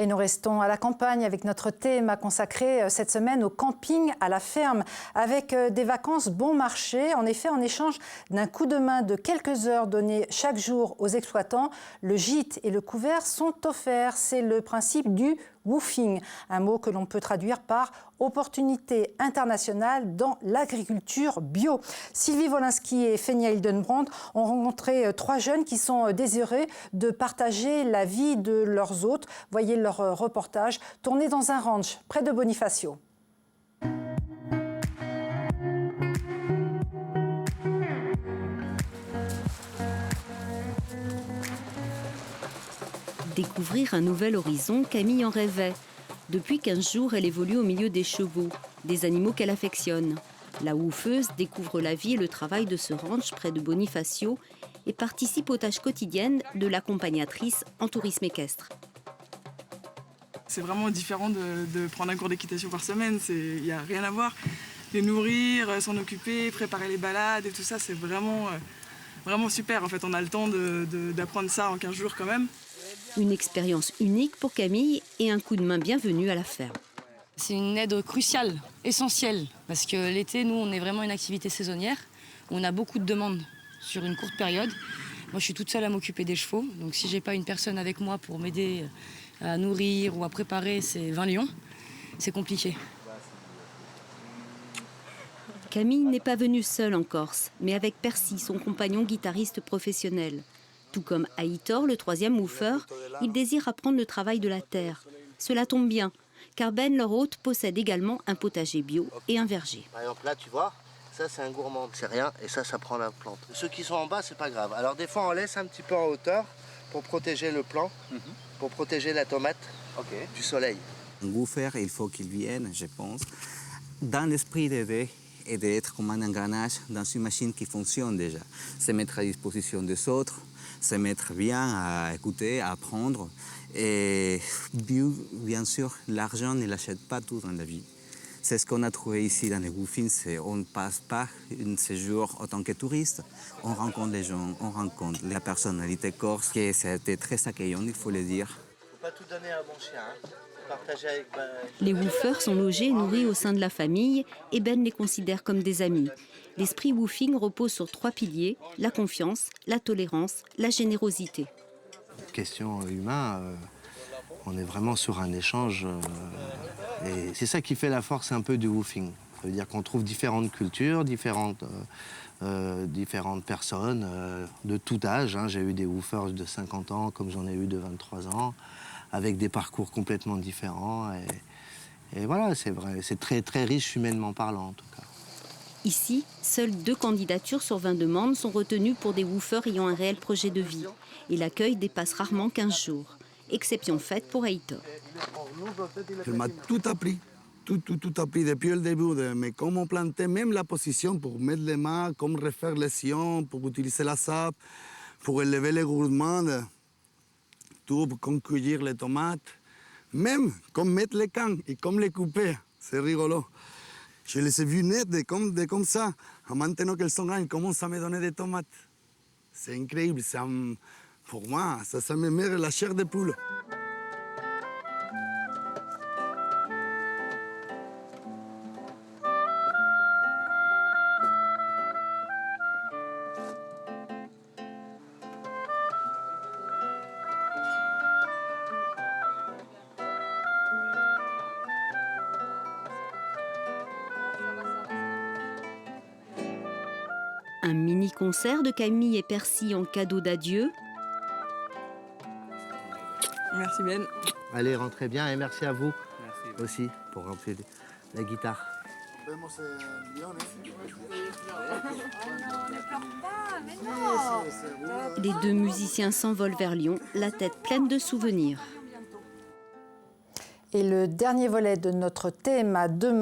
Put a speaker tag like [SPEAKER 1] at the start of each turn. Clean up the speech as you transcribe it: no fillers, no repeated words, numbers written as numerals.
[SPEAKER 1] Et nous restons à la campagne avec notre thème consacré cette semaine au camping à la ferme, avec des vacances bon marché. En effet, en échange d'un coup de main de quelques heures données chaque jour aux exploitants, le gîte et le couvert sont offerts. C'est le principe du woofing, un mot que l'on peut traduire par opportunité internationale dans l'agriculture bio. Sylvie Wolinski et Fenia Hildenbrand ont rencontré 3 jeunes qui sont désireux de partager la vie de leurs hôtes. Voyez leur reportage tourné dans un ranch près de Bonifacio.
[SPEAKER 2] Découvrir un nouvel horizon, Camille en rêvait. Depuis 15 jours, elle évolue au milieu des chevaux, des animaux qu'elle affectionne. La woofeuse découvre la vie et le travail de ce ranch près de Bonifacio et participe aux tâches quotidiennes de l'accompagnatrice en tourisme équestre.
[SPEAKER 3] C'est vraiment différent de prendre un cours d'équitation par semaine, il n'y a rien à voir. Les nourrir, s'en occuper, préparer les balades et tout ça, c'est vraiment super. En fait, on a le temps d'apprendre ça en 15 jours quand même.
[SPEAKER 2] Une expérience unique pour Camille et un coup de main bienvenu à la ferme.
[SPEAKER 4] C'est une aide cruciale, essentielle, parce que l'été, nous, on est vraiment une activité saisonnière. On a beaucoup de demandes sur une courte période. Moi, je suis toute seule à m'occuper des chevaux, donc si j'ai pas une personne avec moi pour m'aider à nourrir ou à préparer ces 20 lions, c'est compliqué.
[SPEAKER 2] Camille n'est pas venue seule en Corse, mais avec Percy, son compagnon guitariste professionnel. Tout comme Aitor, le 3e woofer, il désire apprendre le travail de la terre. Cela tombe bien, car Ben, leur hôte, possède également un potager bio et un verger.
[SPEAKER 5] Par exemple, là, tu vois, ça, c'est un gourmand, c'est rien, et ça prend la plante. Ceux qui sont en bas, c'est pas grave. Alors, des fois, on laisse un petit peu en hauteur pour protéger le plant, pour protéger la tomate du soleil.
[SPEAKER 6] Un woofer, il faut qu'il vienne, je pense, dans l'esprit d'aider et d'être comme un engrenage dans une machine qui fonctionne déjà. Se mettre à disposition des autres, se mettre bien à écouter, à apprendre. Et bien sûr, l'argent ne l'achète pas tout dans la vie. C'est ce qu'on a trouvé ici dans les woofings, on ne passe pas un séjour en tant que touriste. On rencontre les gens, on rencontre la personnalité corse, qui c'était très accueillant, il faut le dire.
[SPEAKER 5] Il ne faut pas tout donner à un bon chien, hein. Partager avec...
[SPEAKER 2] Les woofers sont logés et nourris au sein de la famille et Ben les considère comme des amis. L'esprit woofing repose sur 3 piliers, la confiance, la tolérance, la générosité.
[SPEAKER 5] Question humaine, on est vraiment sur un échange et c'est ça qui fait la force un peu du woofing. Ça veut dire qu'on trouve différentes cultures, différentes personnes de tout âge. Hein. J'ai eu des woofers de 50 ans comme j'en ai eu de 23 ans, avec des parcours complètement différents. Et voilà, c'est vrai, c'est très, très riche humainement parlant en tout cas.
[SPEAKER 2] Ici, seules 2 candidatures sur 20 demandes sont retenues pour des woofers ayant un réel projet de vie. Et l'accueil dépasse rarement 15 jours. Exception faite pour Aitor.
[SPEAKER 7] Elle m'a tout appris. Tout appris depuis le début. Mais comment planter, même la position pour mettre les mains, comment refaire les sillons, pour utiliser la sape, pour élever les gourmands, tout, comme cueillir les tomates. Même comme mettre les cannes et comme les couper. C'est rigolo. Je les ai vus nets comme ça. Maintenant qu'elles sont grandes, elles commencent à me donner des tomates. C'est incroyable. Pour moi, ça me met la chair de poule.
[SPEAKER 2] Un mini-concert de Camille et Percy en cadeau d'adieu.
[SPEAKER 3] Merci Ben.
[SPEAKER 5] Allez, rentrez bien et merci à vous aussi pour remplir la guitare.
[SPEAKER 2] Les 2 musiciens s'envolent vers Lyon, la tête pleine de souvenirs.
[SPEAKER 1] Et le dernier volet de notre thème à demain.